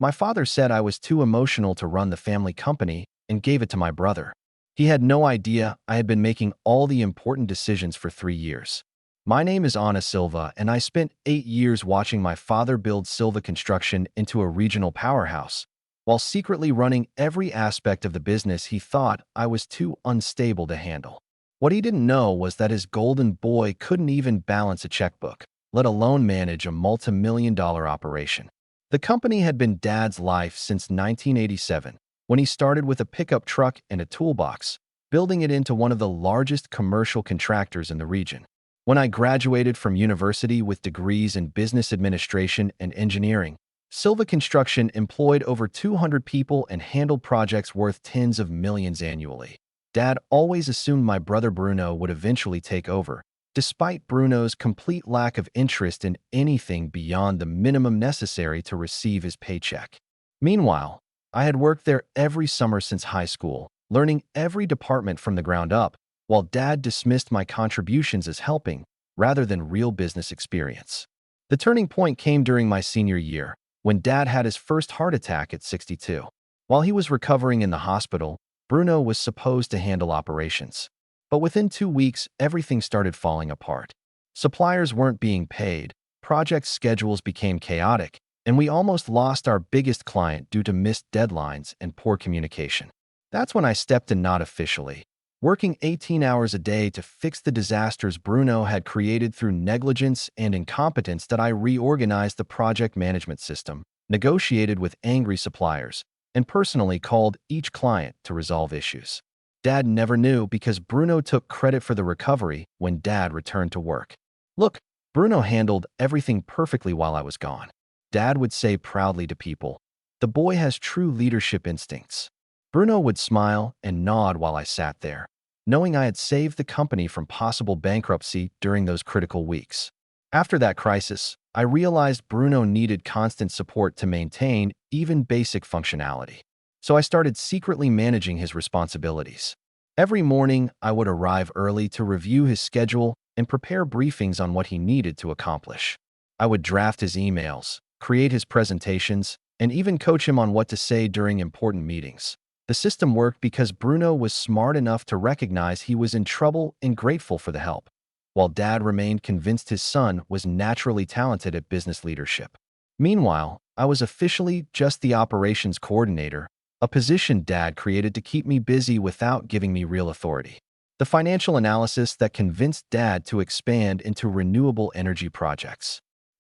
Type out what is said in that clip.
My father said I was too emotional to run the family company and gave it to my brother. He had no idea I had been making all the important decisions for 3 years. My name is Ana Silva, and I spent 8 years watching my father build Silva Construction into a regional powerhouse, while secretly running every aspect of the business he thought I was too unstable to handle. What he didn't know was that his golden boy couldn't even balance a checkbook, let alone manage a multi-million-dollar operation. The company had been Dad's life since 1987, when he started with a pickup truck and a toolbox, building it into one of the largest commercial contractors in the region. When I graduated from university with degrees in business administration and engineering, Silva Construction employed over 200 people and handled projects worth tens of millions annually. Dad always assumed my brother Bruno would eventually take over, despite Bruno's complete lack of interest in anything beyond the minimum necessary to receive his paycheck. Meanwhile, I had worked there every summer since high school, learning every department from the ground up, while Dad dismissed my contributions as helping, rather than real business experience. The turning point came during my senior year, when Dad had his first heart attack at 62. While he was recovering in the hospital, Bruno was supposed to handle operations. But within 2 weeks, everything started falling apart. Suppliers weren't being paid, project schedules became chaotic, and we almost lost our biggest client due to missed deadlines and poor communication. That's when I stepped in, not officially, working 18 hours a day to fix the disasters Bruno had created through negligence and incompetence. That I reorganized the project management system, negotiated with angry suppliers, and personally called each client to resolve issues. Dad never knew because Bruno took credit for the recovery when Dad returned to work. "Look, Bruno handled everything perfectly while I was gone," Dad would say proudly to people. "The boy has true leadership instincts." Bruno would smile and nod while I sat there, knowing I had saved the company from possible bankruptcy during those critical weeks. After that crisis, I realized Bruno needed constant support to maintain even basic functionality. So I started secretly managing his responsibilities. Every morning, I would arrive early to review his schedule and prepare briefings on what he needed to accomplish. I would draft his emails, create his presentations, and even coach him on what to say during important meetings. The system worked because Bruno was smart enough to recognize he was in trouble and grateful for the help, while Dad remained convinced his son was naturally talented at business leadership. Meanwhile, I was officially just the operations coordinator, a position Dad created to keep me busy without giving me real authority. The financial analysis that convinced Dad to expand into renewable energy projects.